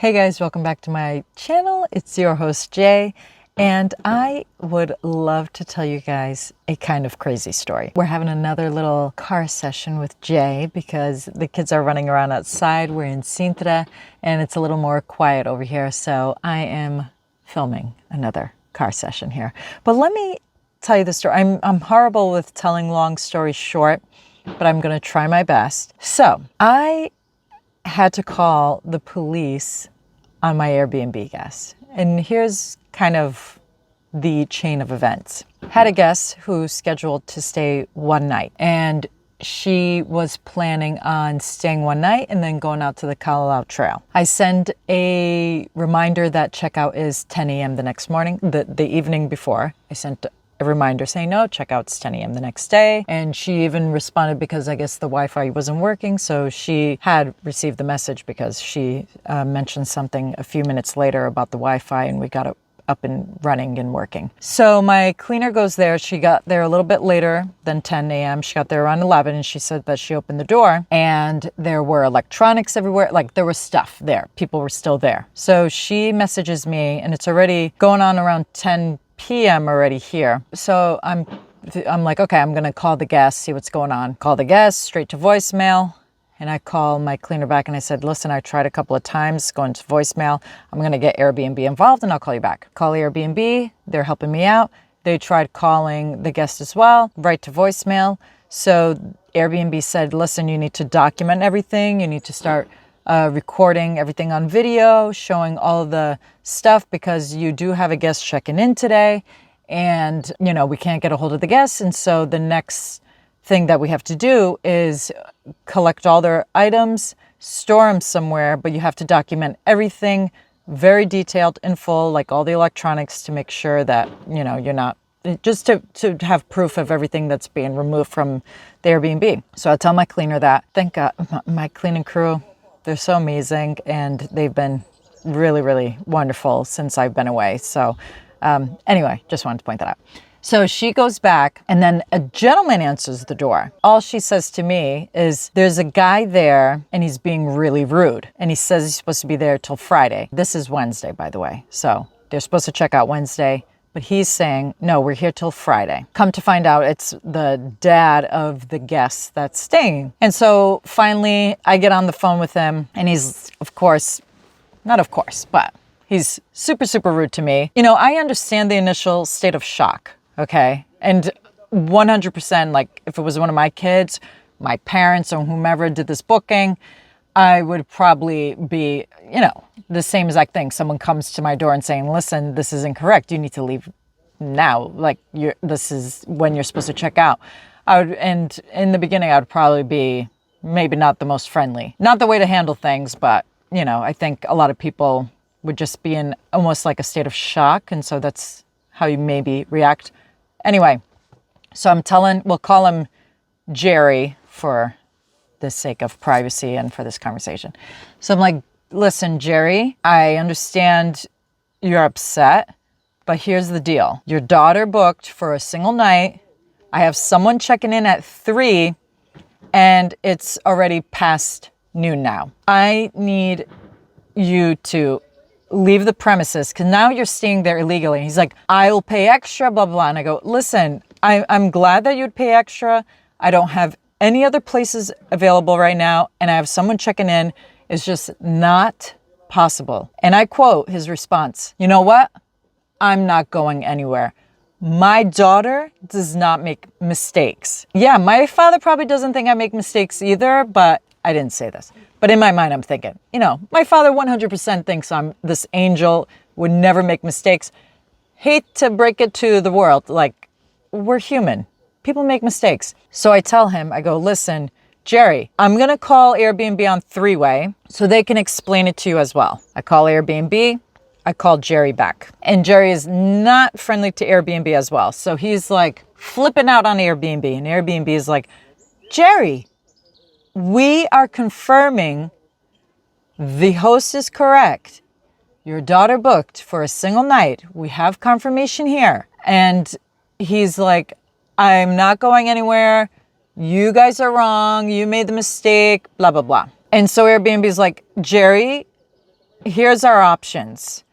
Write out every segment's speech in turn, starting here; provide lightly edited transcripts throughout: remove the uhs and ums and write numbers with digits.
Hey guys, welcome back to my channel. It's your host Jay, and I would love to tell you guys a kind of crazy story. We're having another little car session with Jay because the kids are running around outside. We're in Sintra and it's a little more quiet over here, so I am filming another car session here. But let me tell you the story. I'm horrible with telling long stories short, but I'm going to try my best. So I had to call the police on my Airbnb guest. And here's kind of the chain of events. Had a guest who scheduled to stay one night, and she was planning on staying one night and then going out to the Kalalau Trail. I send a reminder that checkout is 10 a.m. the next morning, the evening before. I sent a reminder saying, no, checkout's 10 a.m. the next day. And she even responded because I guess the Wi-Fi wasn't working. So she had received the message because she mentioned something a few minutes later about the Wi-Fi, and we got it up and running and working. So my cleaner goes there. She got there a little bit later than 10 a.m. She got there around 11, and she said that she opened the door and there were electronics everywhere. Like there was stuff there. People were still there. So she messages me, and it's already going on around 10 p.m. already here. So I'm like, okay, I'm going to call the guest, see what's going on. Call the guest, straight to voicemail. And I call my cleaner back and I said, listen, I tried a couple of times going to voicemail. I'm going to get Airbnb involved and I'll call you back. Call Airbnb. They're helping me out. They tried calling the guest as well, right to voicemail. So Airbnb said, listen, you need to document everything. You need to start recording everything on video, showing all the stuff because you do have a guest checking in today, and we can't get a hold of the guests. And so the next thing that we have to do is collect all their items, store them somewhere, but you have to document everything very detailed in full, like all the electronics, to make sure that you're not just to have proof of everything that's being removed from the Airbnb. So I tell my cleaner that. Thank God, my cleaning crew, they're so amazing, and they've been really, really wonderful since I've been away. So anyway, just wanted to point that out. So she goes back, and then a gentleman answers the door. All she says to me is, there's a guy there, and he's being really rude. And he says he's supposed to be there till Friday. This is Wednesday, by the way. So they're supposed to check out Wednesday. But he's saying, no, we're here till Friday. Come to find out, it's the dad of the guest that's staying. And so finally, I get on the phone with him, and he's, but he's super, super rude to me. I understand the initial state of shock, okay? And 100%, like if it was one of my kids, my parents, or whomever did this booking, I would probably be, the same exact thing. Someone comes to my door and saying, listen, this is incorrect. You need to leave now. Like this is when you're supposed to check out. And in the beginning, I would probably be maybe not the most friendly. Not the way to handle things, but, I think a lot of people would just be in almost like a state of shock. And so that's how you maybe react. Anyway, so we'll call him Jerry for the sake of privacy and for this conversation. So I'm like, listen, Jerry, I understand you're upset, but here's the deal. Your daughter booked for a single night. I have someone checking in at 3, and it's already past noon now. I need you to leave the premises because now you're staying there illegally. And he's like, I'll pay extra, blah, blah, blah. And I go, listen, I'm glad that you'd pay extra. I don't have any other places available right now, and I have someone checking in. It's just not possible. And I quote his response, you know what? I'm not going anywhere. My daughter does not make mistakes. Yeah, my father probably doesn't think I make mistakes either, but I didn't say this. But in my mind, I'm thinking, my father 100% thinks I'm this angel, would never make mistakes. Hate to break it to the world, like, we're human. People make mistakes. So I tell him, I go, listen, Jerry, I'm going to call Airbnb on 3-way so they can explain it to you as well. I call Airbnb. I call Jerry back. And Jerry is not friendly to Airbnb as well. So he's like flipping out on Airbnb. And Airbnb is like, Jerry, we are confirming the host is correct. Your daughter booked for a single night. We have confirmation here. And he's like, I'm not going anywhere. You guys are wrong. You made the mistake, blah, blah, blah. And so Airbnb is like, Jerry, here's our options.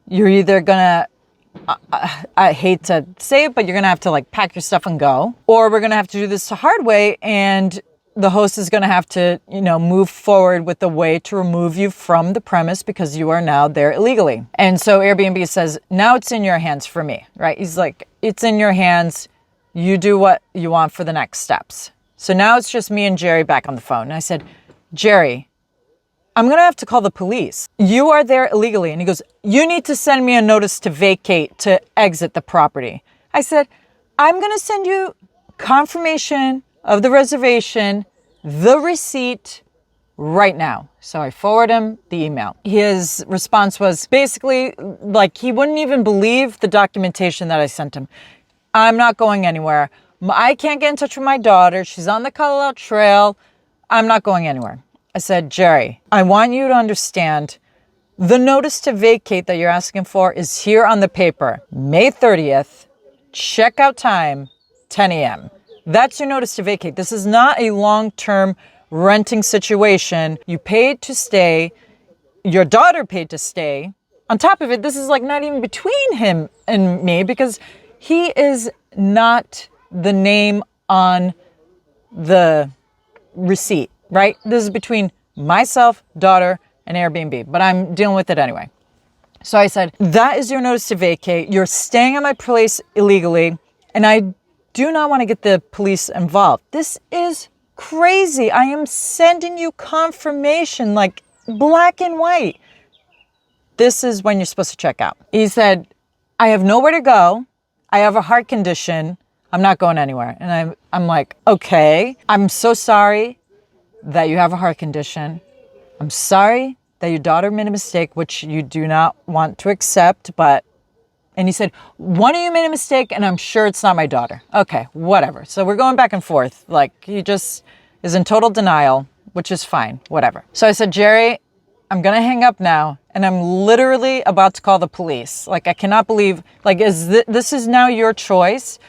You're either gonna, I hate to say it, but you're gonna have to like pack your stuff and go, or we're gonna have to do this the hard way, and the host is gonna have to, move forward with a way to remove you from the premise because you are now there illegally. And so Airbnb says, now it's in your hands for me, right? He's like, it's in your hands. You do what you want for the next steps. So now it's just me and Jerry back on the phone. And I said, Jerry, I'm going to have to call the police. You are there illegally. And he goes, you need to send me a notice to vacate, to exit the property. I said, I'm going to send you confirmation of the reservation, the receipt right now. So I forward him the email. His response was basically like he wouldn't even believe the documentation that I sent him. I'm not going anywhere. I can't get in touch with my daughter. She's on the Colorado Trail. I'm not going anywhere. I said, Jerry, I want you to understand the notice to vacate that you're asking for is here on the paper. May 30th, checkout time, 10 a.m. That's your notice to vacate. This is not a long-term renting situation. You paid to stay. Your daughter paid to stay. On top of it, this is like not even between him and me because he is not the name on the receipt, right? This is between myself, daughter, and Airbnb, but I'm dealing with it anyway. So I said, that is your notice to vacate. You're staying at my place illegally, and I do not want to get the police involved. This is crazy. I am sending you confirmation, like black and white. This is when you're supposed to check out. He said, I have nowhere to go. I have a heart condition. I'm not going anywhere. And I'm like, okay, I'm so sorry that you have a heart condition. I'm sorry that your daughter made a mistake, which you do not want to accept, and he said, one of you made a mistake and I'm sure it's not my daughter. Okay, whatever. So we're going back and forth. Like he just is in total denial, which is fine, whatever. So I said, Jerry, I'm going to hang up now. And I'm literally about to call the police. Like, I cannot believe, like, this is now your choice.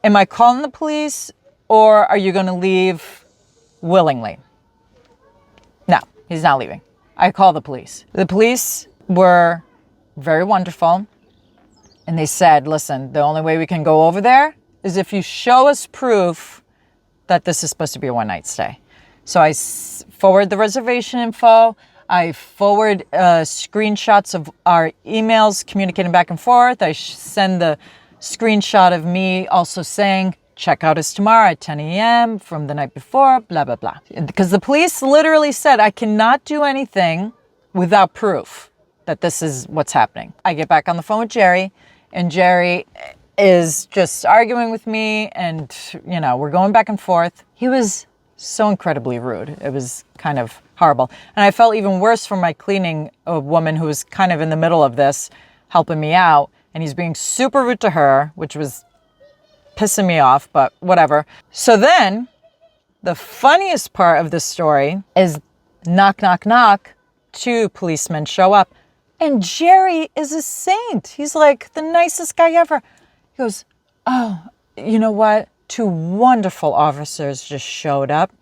Am I calling the police or are you going to leave willingly? No, he's not leaving. I call the police. The police were very wonderful. And they said, listen, the only way we can go over there is if you show us proof that this is supposed to be a one-night stay. So I forward the reservation info. I forward screenshots of our emails communicating back and forth. I send the screenshot of me also saying, checkout is tomorrow at 10 a.m. from the night before, blah, blah, blah. Because the police literally said, I cannot do anything without proof that this is what's happening. I get back on the phone with Jerry, and Jerry is just arguing with me, and, we're going back and forth. He was so incredibly rude. It was kind of horrible. And I felt even worse for my cleaning woman who was kind of in the middle of this, helping me out. And he's being super rude to her, which was pissing me off, but whatever. So then the funniest part of this story is knock, knock, knock. 2 policemen show up. And Jerry is a saint. He's like the nicest guy ever. He goes, oh, you know what? 2 wonderful officers just showed up.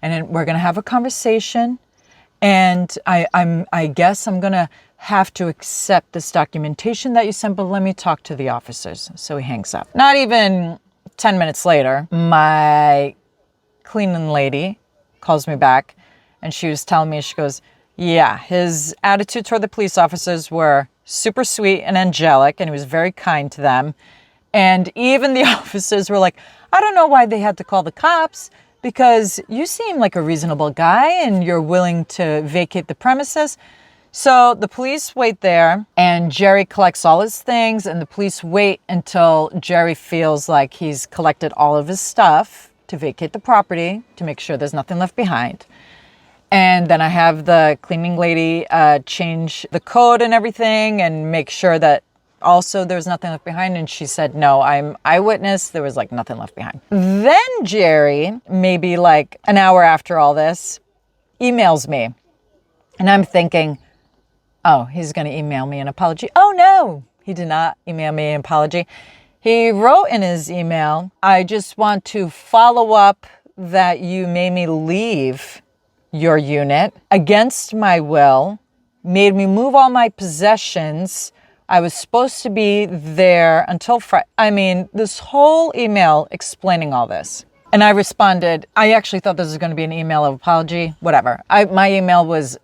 And then we're going to have a conversation. And I guess I'm going to have to accept this documentation that you sent, but let me talk to the officers. So he hangs up. Not even 10 minutes later, my cleaning lady calls me back, and she was telling me, she goes, yeah, his attitude toward the police officers were super sweet and angelic, and he was very kind to them. And even the officers were like, I don't know why they had to call the cops, because you seem like a reasonable guy and you're willing to vacate the premises. So the police wait there, and Jerry collects all his things, and the police wait until Jerry feels like he's collected all of his stuff to vacate the property, to make sure there's nothing left behind. And then I have the cleaning lady change the code and everything and make sure that also there's nothing left behind. And she said, no, I'm eyewitness. There was like nothing left behind. Then Jerry, maybe like an hour after all this, emails me. And I'm thinking, oh, he's going to email me an apology. Oh, no, he did not email me an apology. He wrote in his email, I just want to follow up that you made me leave your unit against my will made me move all my possessions. I was supposed to be there until Friday. I mean, this whole email explaining all this. And I responded, I actually thought this was going to be an email of apology, whatever. My email was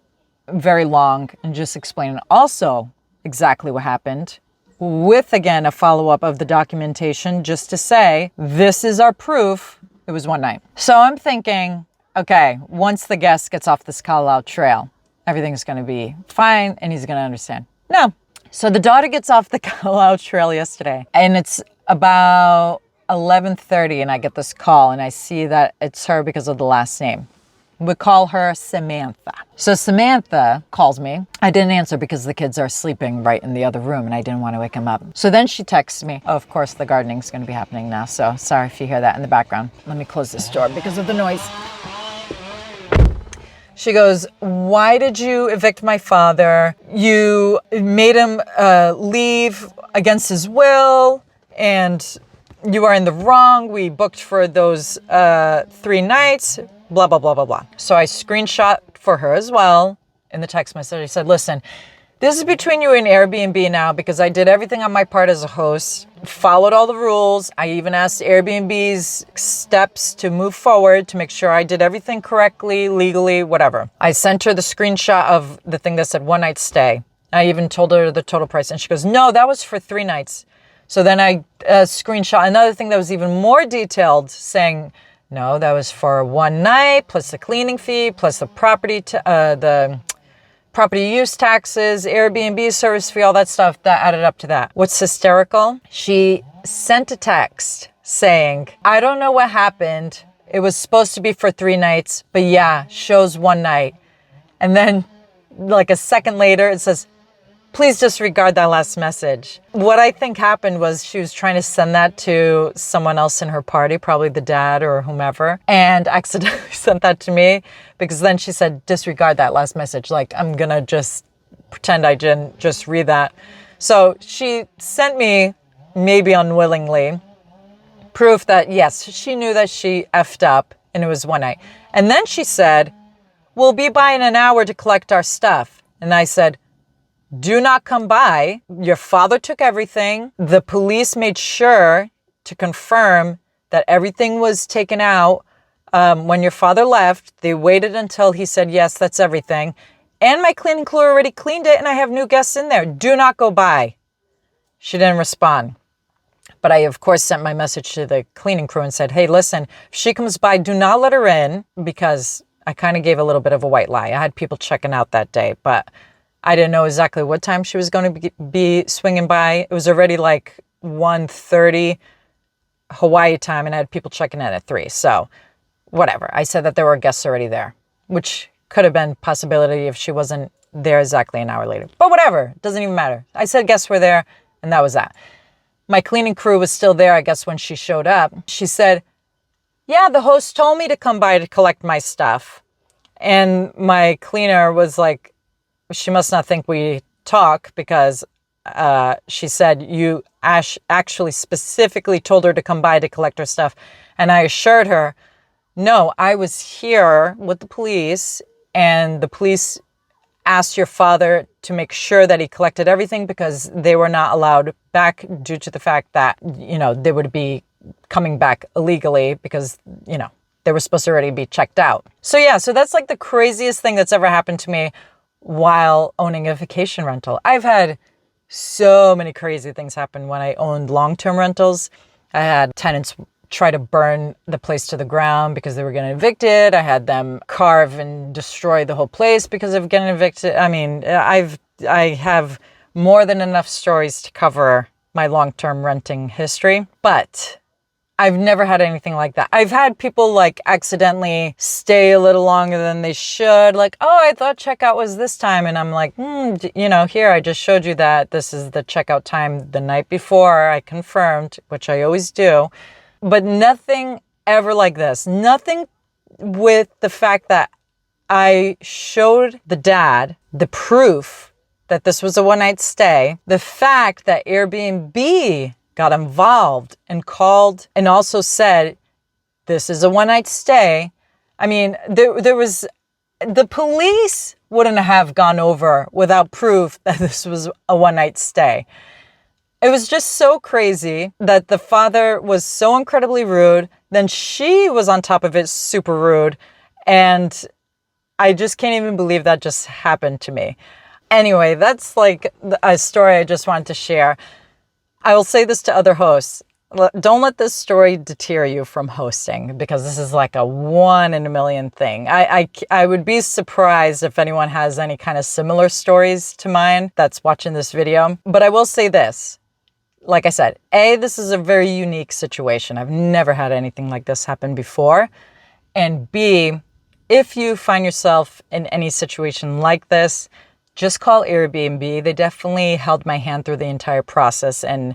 very long and just explaining also exactly what happened with, again, a follow-up of the documentation just to say, this is our proof. It was one night. So I'm thinking, okay, once the guest gets off this Colorado trail, everything's going to be fine and he's going to understand. No. So the daughter gets off the Colorado trail yesterday and it's about 11:30 and I get this call and I see that it's her because of the last name. We call her Samantha. So Samantha calls me. I didn't answer because the kids are sleeping right in the other room and I didn't want to wake them up. So then she texts me. Oh, of course, the gardening's going to be happening now. So sorry if you hear that in the background. Let me close this door because of the noise. She goes, why did you evict my father? You made him leave against his will and you are in the wrong. We booked for those 3 nights. Blah, blah, blah, blah, blah. So I screenshot for her as well in the text message. I said, listen, this is between you and Airbnb now because I did everything on my part as a host, followed all the rules. I even asked Airbnb's steps to move forward to make sure I did everything correctly, legally, whatever. I sent her the screenshot of the thing that said 1 night stay. I even told her the total price and she goes, no, that was for 3 nights. So then I screenshot another thing that was even more detailed saying, no, that was for 1 night plus the cleaning fee plus the property use taxes, Airbnb service fee, all that stuff that added up to that. What's hysterical? She sent a text saying, I don't know what happened. It was supposed to be for 3 nights, but yeah, shows 1 night. And then like a second later, it says, please disregard that last message. What I think happened was she was trying to send that to someone else in her party, probably the dad or whomever, and accidentally sent that to me because then she said, disregard that last message. Like, I'm going to just pretend I didn't just read that. So she sent me, maybe unwillingly, proof that, yes, she knew that she effed up and it was 1 night. And then she said, we'll be by in an hour to collect our stuff. And I said, do not come by. Your father took everything. The police made sure to confirm that everything was taken out when your father left. They waited until he said, yes, that's everything. And my cleaning crew already cleaned it and I have new guests in there. Do not go by. She didn't respond. But I, of course, sent my message to the cleaning crew and said, hey, listen, if she comes by, do not let her in because I kind of gave a little bit of a white lie. I had people checking out that day, but I didn't know exactly what time she was going to be swinging by. It was already like 1:30 Hawaii time and I had people checking in at 3. So whatever. I said that there were guests already there, which could have been a possibility if she wasn't there exactly an hour later. But whatever. It doesn't even matter. I said guests were there and that was that. My cleaning crew was still there, I guess, when she showed up. She said, yeah, the host told me to come by to collect my stuff. And my cleaner was like, she must not think we talk because she said you actually specifically told her to come by to collect her stuff. And I assured her, no, I was here with the police and the police asked your father to make sure that he collected everything because they were not allowed back due to the fact that, you know, they would be coming back illegally because, you know, they were supposed to already be checked out. So yeah, so that's like the craziest thing that's ever happened to me while owning a vacation rental. I've had so many crazy things happen when I owned long-term rentals. I had tenants try to burn the place to the ground because they were getting evicted. I had them carve and destroy the whole place because of getting evicted. I mean, I have more than enough stories to cover my long-term renting history, but I've never had anything like that. I've had people like accidentally stay a little longer than they should. Like, oh, I thought checkout was this time. And I'm like, you know, here, I just showed you that this is the checkout time the night before I confirmed, which I always do. But nothing ever like this. Nothing with the fact that I showed the dad the proof that this was a one-night stay. The fact that Airbnb got involved and called and also said, this is a one-night stay. I mean, there was, the police wouldn't have gone over without proof that this was a one-night stay. It was just so crazy that the father was so incredibly rude. Then she was on top of it super rude. And I just can't even believe that just happened to me. Anyway, that's like a story I just wanted to share. I will say this to other hosts. Don't let this story deter you from hosting, because this is like a 1 in a million thing. I would be surprised if anyone has any kind of similar stories to mine that's watching this video. But I will say this. Like I said, A, this is a very unique situation. I've never had anything like this happen before. And B, if you find yourself in any situation like this, just call Airbnb. They definitely held my hand through the entire process and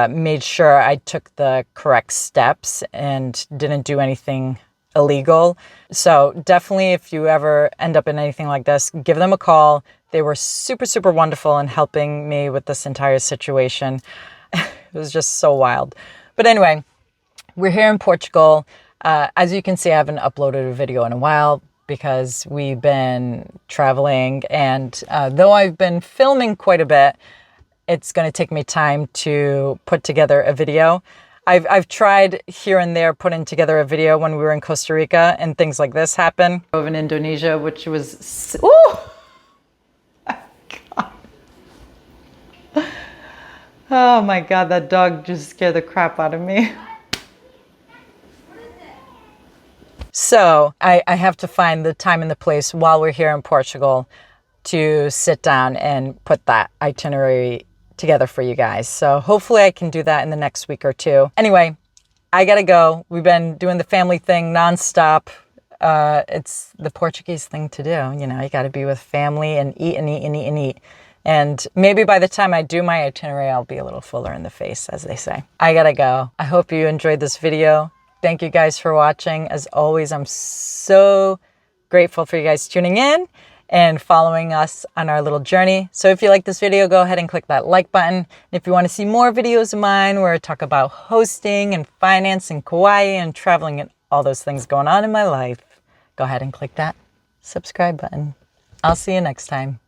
made sure I took the correct steps and didn't do anything illegal. So definitely, if you ever end up in anything like this, give them a call. They were super, super wonderful in helping me with this entire situation. It was just so wild. But anyway, we're here in Portugal. As you can see, I haven't uploaded a video in a while because we've been traveling. And though I've been filming quite a bit, it's going to take me time to put together a video. I've tried here and there putting together a video when we were in Costa Rica and things like this happen. In Indonesia, which was... Ooh! Oh my God, that dog just scared the crap out of me. So I have to find the time and the place while we're here in Portugal to sit down and put that itinerary together for you guys. So hopefully I can do that in the next week or two. Anyway, I gotta go. We've been doing the family thing nonstop. It's the Portuguese thing to do. You know, you gotta be with family and eat and eat and eat and eat. And maybe by the time I do my itinerary, I'll be a little fuller in the face, as they say. I gotta go. I hope you enjoyed this video. Thank you guys for watching. As always, I'm so grateful for you guys tuning in and following us on our little journey. So if you like this video, go ahead and click that like button. And if you want to see more videos of mine where I talk about hosting and finance and Kauai and traveling and all those things going on in my life, go ahead and click that subscribe button. I'll see you next time.